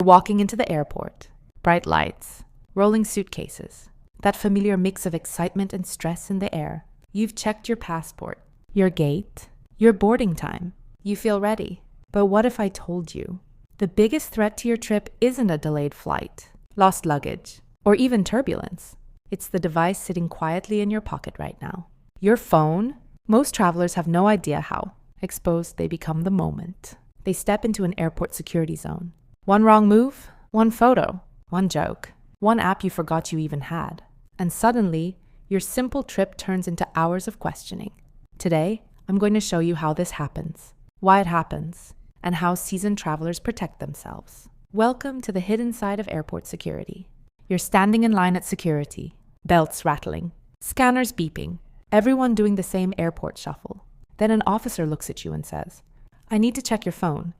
Walking into the airport, bright lights, rolling suitcases, that familiar mix of excitement and stress in the air. You've checked your passport, your gate, your boarding time. You feel ready. But what if I told you the biggest threat to your trip isn't a delayed flight, lost luggage, or even turbulence? It's the device sitting quietly in your pocket right now. Your phone. Most travelers have no idea how exposed they become the moment they step into an airport security zone. One wrong move, one photo, one joke, one app you forgot you even had, and suddenly, your simple trip turns into hours of questioning. Today, I'm going to show you how this happens, why it happens, and how seasoned travelers protect themselves. Welcome to the hidden side of airport security. You're standing in line at security, belts rattling, scanners beeping, everyone doing the same airport shuffle. Then an officer looks at you and says, "I need to check your phone."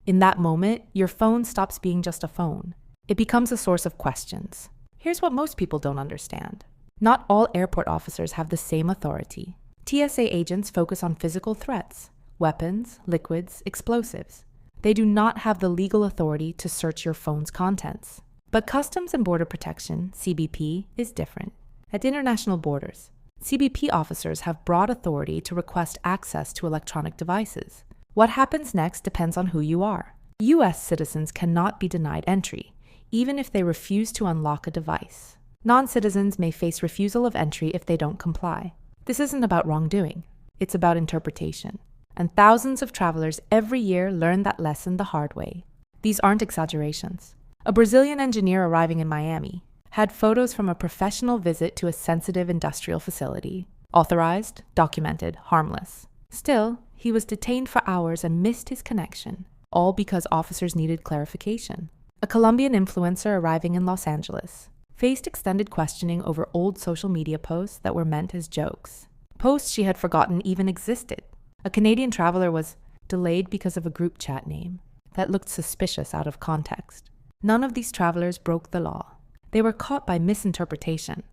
In that moment, your phone stops being just a phone. It becomes a source of questions. Here's what most people don't understand. Not all airport officers have the same authority. TSA agents focus on physical threats, weapons, liquids, explosives. They do not have the legal authority to search your phone's contents. But Customs and Border Protection, CBP, is different. At international borders, CBP officers have broad authority to request access to electronic devices. What happens next depends on who you are. U.S. citizens cannot be denied entry, even if they refuse to unlock a device. Non-citizens may face refusal of entry if they don't comply. This isn't about wrongdoing. It's about interpretation. And thousands of travelers every year learn that lesson the hard way. These aren't exaggerations. A Brazilian engineer arriving in Miami had photos from a professional visit to a sensitive industrial facility. Authorized, documented, harmless. Still, he was detained for hours and missed his connection, all because officers needed clarification. A Colombian influencer arriving in Los Angeles faced extended questioning over old social media posts that were meant as jokes, posts she had forgotten even existed. A Canadian traveler was delayed because of a group chat name that looked suspicious out of context. None of these travelers broke the law. They were caught by misinterpretation.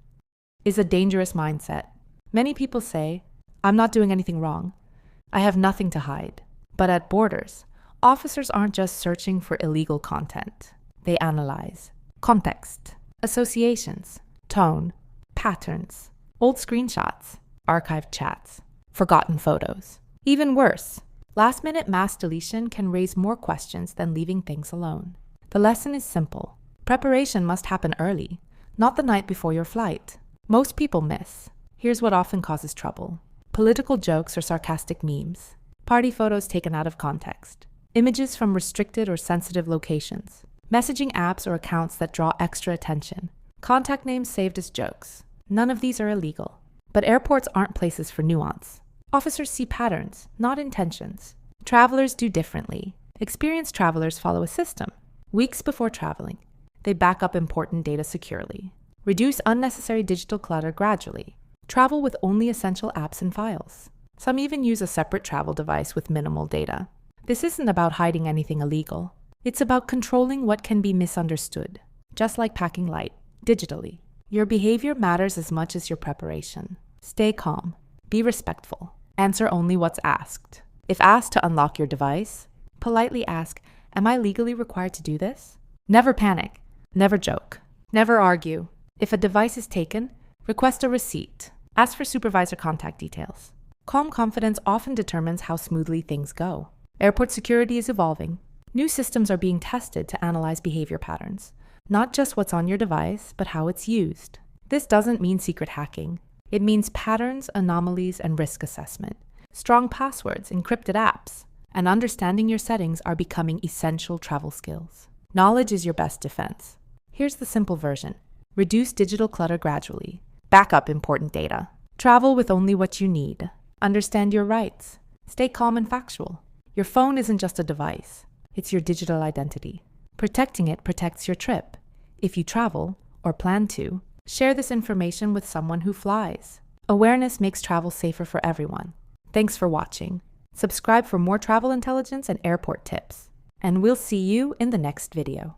Is a dangerous mindset. Many people say, "I'm not doing anything wrong. I have nothing to hide." But at borders, officers aren't just searching for illegal content. They analyze context, associations, tone, patterns, old screenshots, archived chats, forgotten photos. Even worse, last-minute mass deletion can raise more questions than leaving things alone. The lesson is simple. Preparation must happen early, not the night before your flight. Most people miss. Here's what often causes trouble. Political jokes or sarcastic memes, party photos taken out of context, images from restricted or sensitive locations, messaging apps or accounts that draw extra attention, contact names saved as jokes. None of these are illegal. But airports aren't places for nuance. Officers see patterns, not intentions. Travelers do differently. Experienced travelers follow a system. Weeks before traveling, they back up important data securely. Reduce unnecessary digital clutter gradually. Travel with only essential apps and files. Some even use a separate travel device with minimal data. This isn't about hiding anything illegal. It's about controlling what can be misunderstood, just like packing light, digitally. Your behavior matters as much as your preparation. Stay calm. Be respectful. Answer only what's asked. If asked to unlock your device, politely ask, "Am I legally required to do this?" Never panic. Never joke. Never argue. If a device is taken, request a receipt. Ask for supervisor contact details. Calm confidence often determines how smoothly things go. Airport security is evolving. New systems are being tested to analyze behavior patterns, not just what's on your device, but how it's used. This doesn't mean secret hacking. It means patterns, anomalies, and risk assessment. Strong passwords, encrypted apps, and understanding your settings are becoming essential travel skills. Knowledge is your best defense. Here's the simple version. Reduce digital clutter gradually. Back up important data. Travel with only what you need. Understand your rights. Stay calm and factual. Your phone isn't just a device. It's your digital identity. Protecting it protects your trip. If you travel, or plan to, share this information with someone who flies. Awareness makes travel safer for everyone. Thanks for watching. Subscribe for more travel intelligence and airport tips. And we'll see you in the next video.